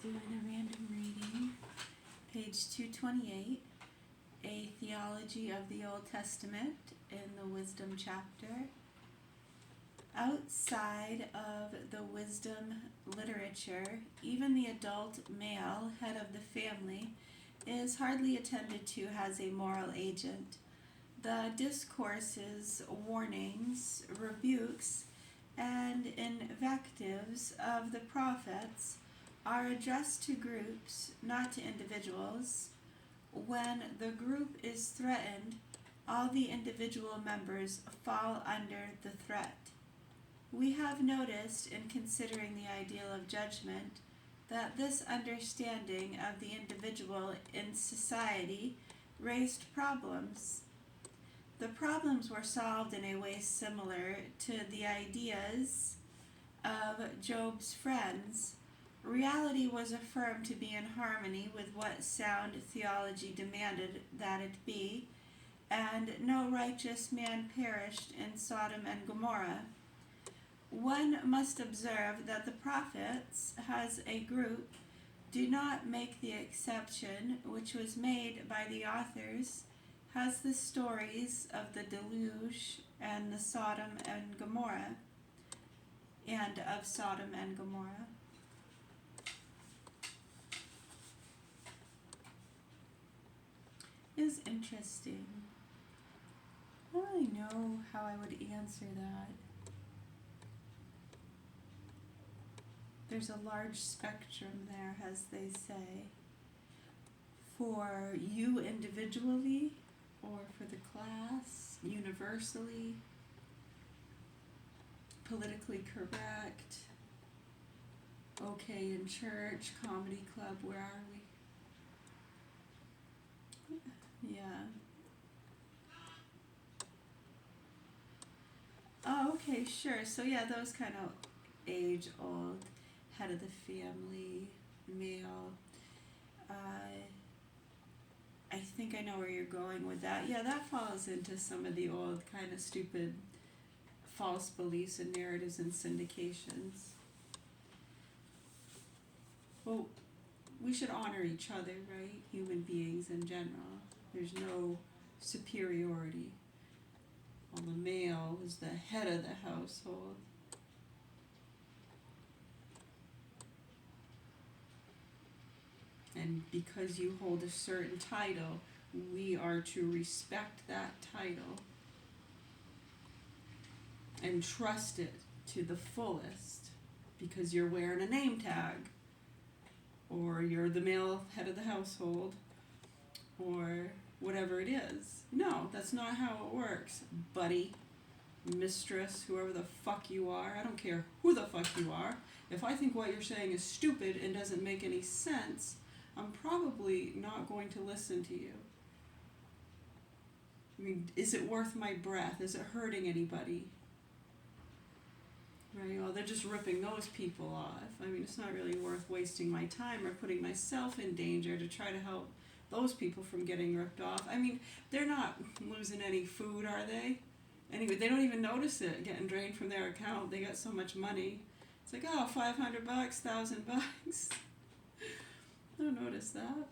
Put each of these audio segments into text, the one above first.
doing a random reading, page 228, a theology of the Old Testament in the Wisdom chapter. Outside of the wisdom literature, even the adult male head of the family is hardly attended to as a moral agent. The discourses, warnings, rebukes, and invectives of the prophets are addressed to groups, not to individuals. When the group is threatened, all the individual members fall under the threat. We have noticed, in considering the ideal of judgment, that this understanding of the individual in society raised problems. The problems were solved in a way similar to the ideas of Job's friends. Reality was affirmed to be in harmony with what sound theology demanded that it be, and no righteous man perished in Sodom and Gomorrah. One must observe that the prophets, as a group, do not make the exception which was made by the authors as the stories of the deluge and the Sodom and Gomorrah, and of Sodom and Gomorrah. It is interesting. I don't really know how I would answer that. There's a large spectrum there, as they say, for you individually or for the class, universally, politically correct, okay in church, comedy club, where are we? Yeah. Oh, okay, sure. So yeah, those kind of age-old, head of the family, male. I think I know where you're going with that. Yeah, that falls into some of the old kind of stupid false beliefs and narratives and syndications. Well, we should honor each other, right? Human beings in general. There's no superiority. Well, the male is the head of the household. And because you hold a certain title, we are to respect that title and trust it to the fullest because you're wearing a name tag, or you're the male head of the household, or whatever it is. No, that's not how it works, buddy, mistress, whoever the fuck you are. I don't care who the fuck you are. If I think what you're saying is stupid and doesn't make any sense, I'm probably not going to listen to you. I mean, is it worth my breath? Is it hurting anybody? Right? Well, they're just ripping those people off. I mean, it's not really worth wasting my time or putting myself in danger to try to help those people from getting ripped off. I mean, they're not losing any food, are they? Anyway, they don't even notice it getting drained from their account. They got so much money. It's like, oh, $500, $1,000. I don't notice that.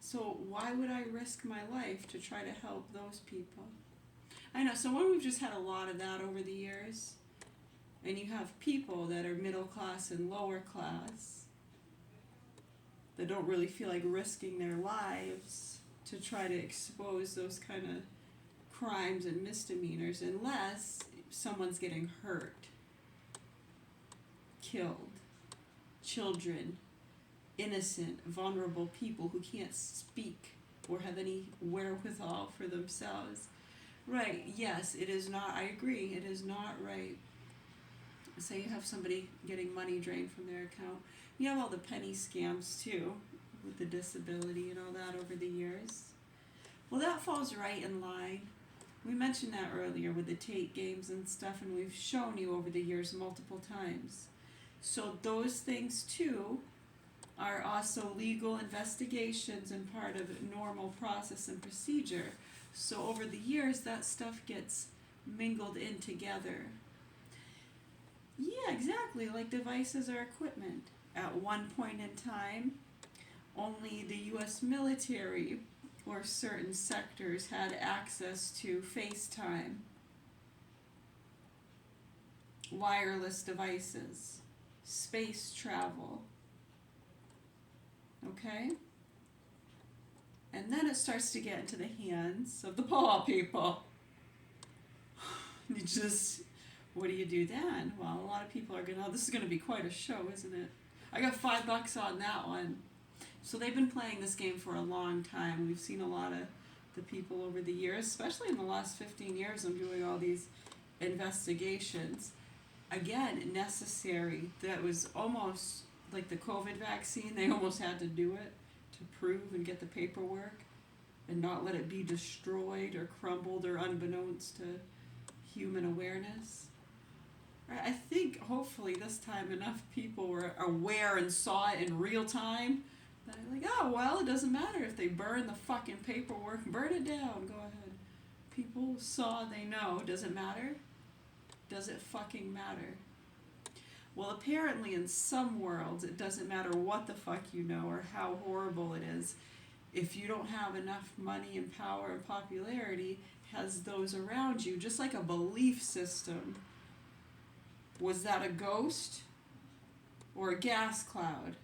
So why would I risk my life to try to help those people? I know, so when we've just had a lot of that over the years, and you have people that are middle class and lower class that don't really feel like risking their lives to try to expose those kind of crimes and misdemeanors unless someone's getting hurt, killed. Children, innocent, vulnerable people who can't speak or have any wherewithal for themselves. Right, yes, it is not, I agree, it is not right. Say you have somebody getting money drained from their account. You have all the penny scams too, with the disability and all that over the years. Well, that falls right in line. We mentioned that earlier with the Tate games and stuff, and we've shown you over the years multiple times. So those things too are also legal investigations and part of normal process and procedure. So over the years that stuff gets mingled in together. Yeah, exactly. Like devices or equipment. At one point in time, only the US military or certain sectors had access to FaceTime, wireless devices, space travel. Okay? And then it starts to get into the hands of the poor people. You just, what do you do then? Well, a lot of people are gonna, oh, this is gonna be quite a show, isn't it? I got $5 on that one. So they've been playing this game for a long time. We've seen a lot of the people over the years, especially in the last 15 years. I'm doing all these investigations. Again, necessary. That was almost like the COVID vaccine. They almost had to do it to prove and get the paperwork and not let it be destroyed or crumbled or unbeknownst to human awareness. I think hopefully this time enough people were aware and saw it in real time that are like, oh, well, it doesn't matter if they burn the fucking paperwork, burn it down, go ahead. People saw, they know. Does it matter? Does it fucking matter? Well, apparently in some worlds it doesn't matter what the fuck you know or how horrible it is. If you don't have enough money and power and popularity, has those around you, just like a belief system. Was that a ghost or a gas cloud?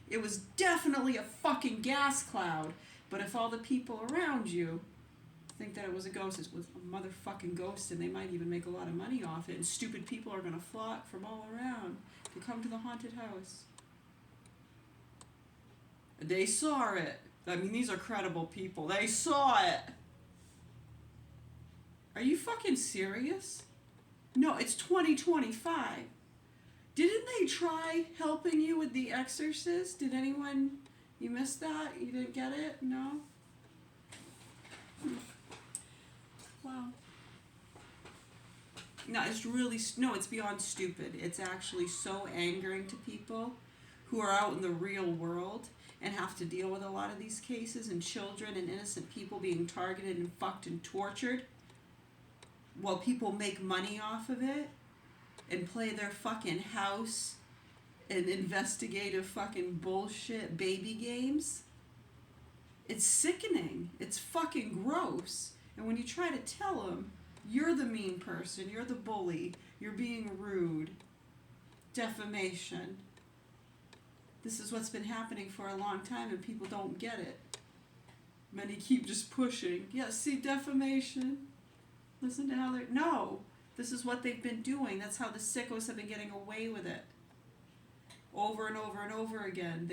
It was definitely a fucking gas cloud. But if all the people around you think that it was a ghost, it was a motherfucking ghost, and they might even make a lot of money off it, and stupid people are going to flock from all around to come to the haunted house. They saw it. I mean, these are credible people. They saw it. Are you fucking serious? No, it's 2025. Didn't they try helping you with The Exorcist? Did anyone... You missed that? You didn't get it? No? Wow. No, it's really... No, it's beyond stupid. It's actually so angering to people who are out in the real world and have to deal with a lot of these cases, and children and innocent people being targeted and fucked and tortured while people make money off of it and play their fucking house and investigative fucking bullshit baby games. It's sickening. It's fucking gross. And when you try to tell them, you're the mean person, you're the bully, you're being rude, defamation. This is what's been happening for a long time and people don't get it. Many keep just pushing. Yeah, see, defamation. Listen to how they're... No, this is what they've been doing. That's how the sickos have been getting away with it. Over and over and over again.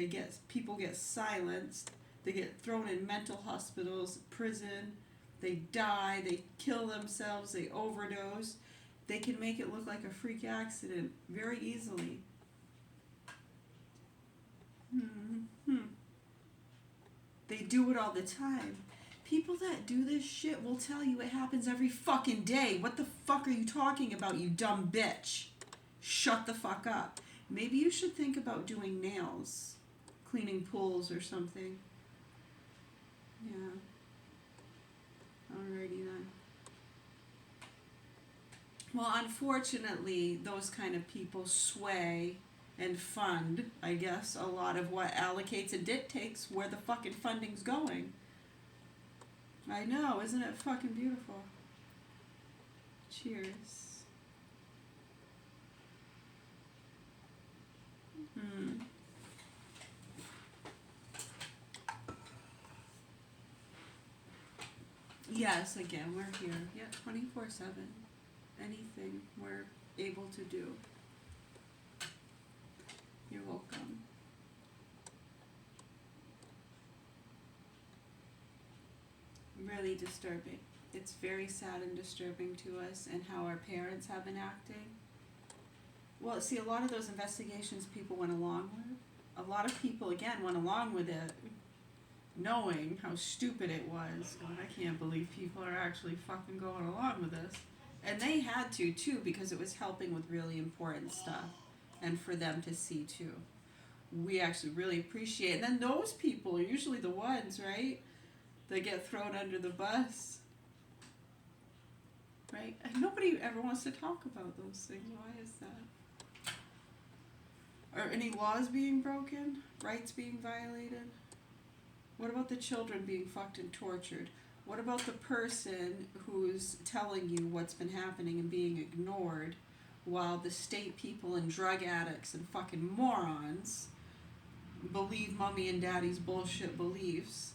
People get silenced. They get thrown in mental hospitals, prison. They die. They kill themselves. They overdose. They can make it look like a freak accident very easily. They do it all the time. People that do this shit will tell you it happens every fucking day. What the fuck are you talking about, you dumb bitch? Shut the fuck up. Maybe you should think about doing nails. Cleaning pools or something. Yeah. Alrighty then. Well, unfortunately, those kind of people sway and fund, I guess, a lot of what allocates and dictates where the fucking funding's going. I know, isn't it fucking beautiful? Cheers. Yes, again, we're here. Yeah, 24/7. Anything we're able to do. You're welcome. Really disturbing. It's very sad and disturbing to us, and how our parents have been acting. Well, see, a lot of those investigations people went along with. A lot of people, again, went along with it knowing how stupid it was. God, I can't believe people are actually fucking going along with this. And they had to, too, because it was helping with really important stuff. And for them to see, too. We actually really appreciate it. And then those people are usually the ones, right? They get thrown under the bus. right? And nobody ever wants to talk about those things. Why is that? Are any laws being broken? Rights being violated? What about the children being fucked and tortured? What about the person who's telling you what's been happening and being ignored while the state people and drug addicts and fucking morons believe mommy and daddy's bullshit beliefs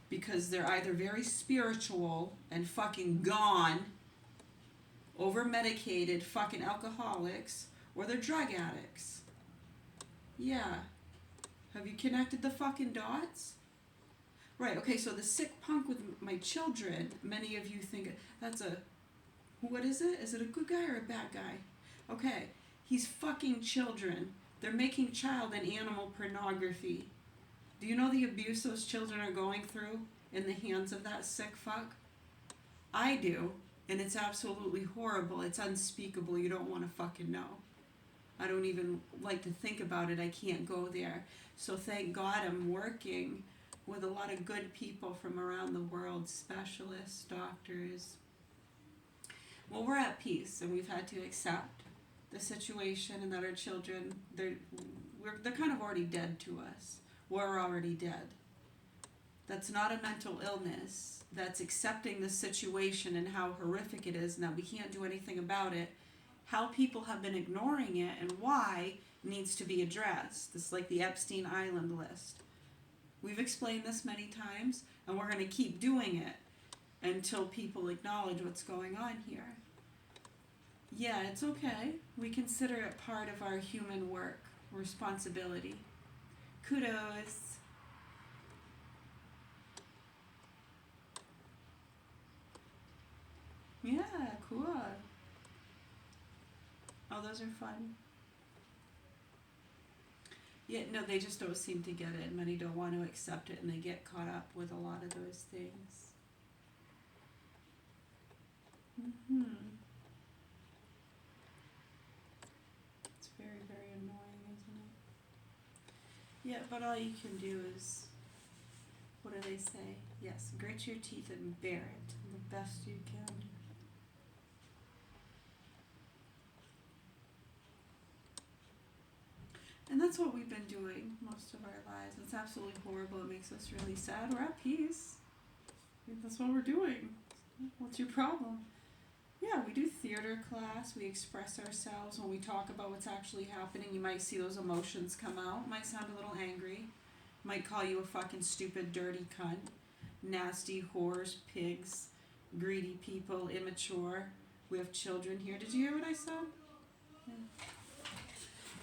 because they're either very spiritual and fucking gone, over medicated fucking alcoholics, or they're drug addicts? Yeah. Have you connected the fucking dots? Right, okay, so the sick punk with my children, many of you think that's a, what is it? Is it a good guy or a bad guy? Okay, he's fucking children. They're making child and animal pornography. Do you know the abuse those children are going through in the hands of that sick fuck? I do, and it's absolutely horrible. It's unspeakable. You don't want to fucking know. I don't even like to think about it. I can't go there. So thank God I'm working with a lot of good people from around the world, specialists, doctors. Well, we're at peace, and we've had to accept the situation and that our children, they're kind of already dead to us. We're already dead. That's not a mental illness. That's accepting the situation and how horrific it is and that we can't do anything about it. How people have been ignoring it and why needs to be addressed. This is like the Epstein Island list. We've explained this many times, and we're going to keep doing it until people acknowledge what's going on here. Yeah, it's okay. We consider it part of our human work, responsibility. Kudos. Yeah, cool. Oh, those are fun. Yeah, no, they just don't seem to get it, and many don't want to accept it, and they get caught up with a lot of those things. It's very, very annoying, isn't it? Yeah, but all you can do is, what do they say? Yes, grit your teeth and bear it the best you can. And that's what we've been doing most of our lives. It's absolutely horrible. It makes us really sad. We're at peace. That's what we're doing. What's your problem? Yeah, we do theater class. We express ourselves. When we talk about what's actually happening, you might see those emotions come out. Might sound a little angry. Might call you a fucking stupid, dirty cunt. Nasty whores, pigs, greedy people, immature. We have children here. Did you hear what I said? Yeah.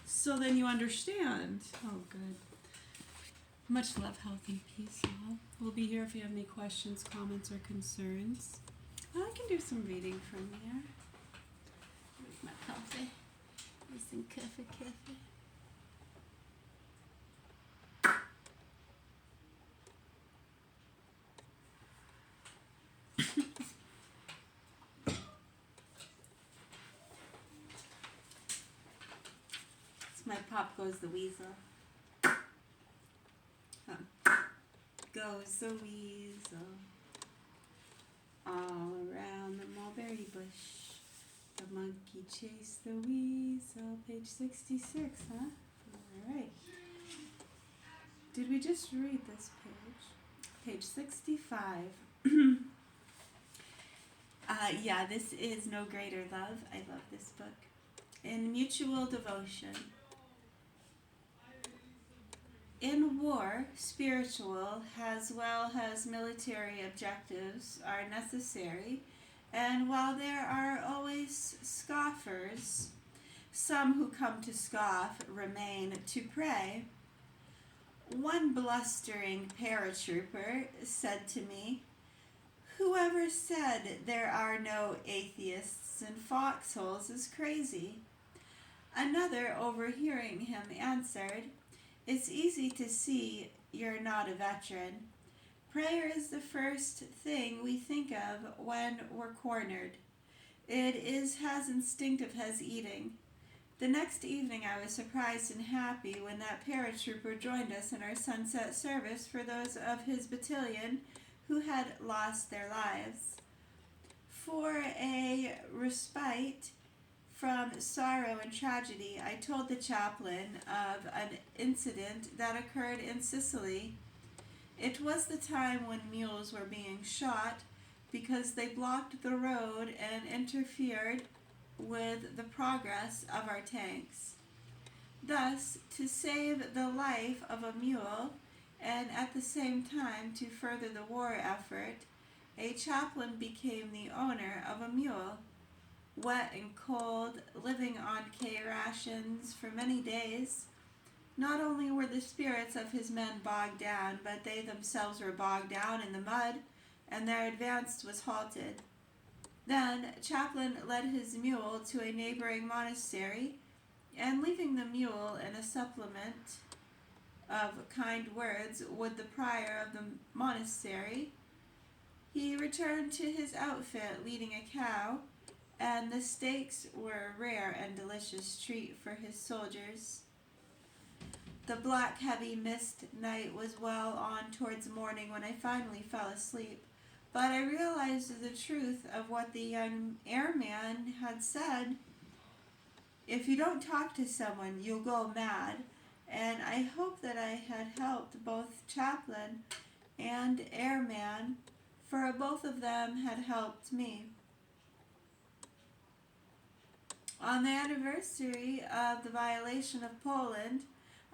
So then you understand. Oh, good. Much love, health, and peace, all. We'll be here if you have any questions, comments, or concerns. I can do some reading from here. With my coffee. With some coffee. My pop goes the weasel. Goes the weasel all around the mulberry bush. The monkey chased the weasel. Page 66, huh? Alright. Did we just read this page? Page 65. Yeah, this is No Greater Love. I love this book. In mutual devotion. In war, spiritual as well as military objectives are necessary, and while there are always scoffers, some who come to scoff remain to pray. One blustering paratrooper said to me, "Whoever said there are no atheists in foxholes is crazy." Another, overhearing him, answered, "It's easy to see you're not a veteran. Prayer is the first thing we think of when we're cornered. It is as instinctive as eating." The next evening I was surprised and happy when that paratrooper joined us in our sunset service for those of his battalion who had lost their lives. For a respite from sorrow and tragedy, I told the chaplain of an incident that occurred in Sicily. It was the time when mules were being shot because they blocked the road and interfered with the progress of our tanks. Thus, to save the life of a mule and at the same time to further the war effort, a chaplain became the owner of a mule. Wet and cold, living on K rations for many days, not only were the spirits of his men bogged down, but they themselves were bogged down in the mud, and their advance was halted. Then Chaplain led his mule to a neighboring monastery, and leaving the mule in a supplement of kind words with the prior of the monastery, he returned to his outfit leading a cow, and the steaks were a rare and delicious treat for his soldiers. The black heavy mist night was well on towards morning when I finally fell asleep, but I realized the truth of what the young airman had said. If you don't talk to someone, you'll go mad, and I hope that I had helped both chaplain and airman, for both of them had helped me. On the anniversary of the violation of Poland,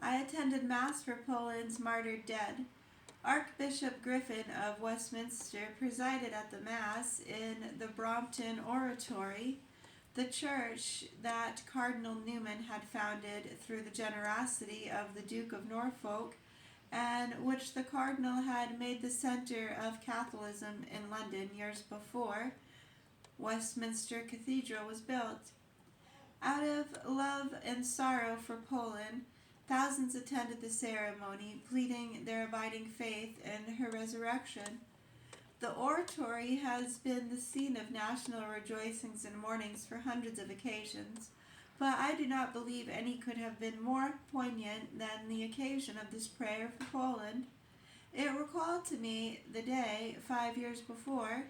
I attended Mass for Poland's martyred dead. Archbishop Griffin of Westminster presided at the Mass in the Brompton Oratory, the church that Cardinal Newman had founded through the generosity of the Duke of Norfolk, and which the Cardinal had made the centre of Catholicism in London years before Westminster Cathedral was built. Out of love and sorrow for Poland, thousands attended the ceremony, pleading their abiding faith in her resurrection. The oratory has been the scene of national rejoicings and mournings for hundreds of occasions, but I do not believe any could have been more poignant than the occasion of this prayer for Poland. It recalled to me the day, 5 years before,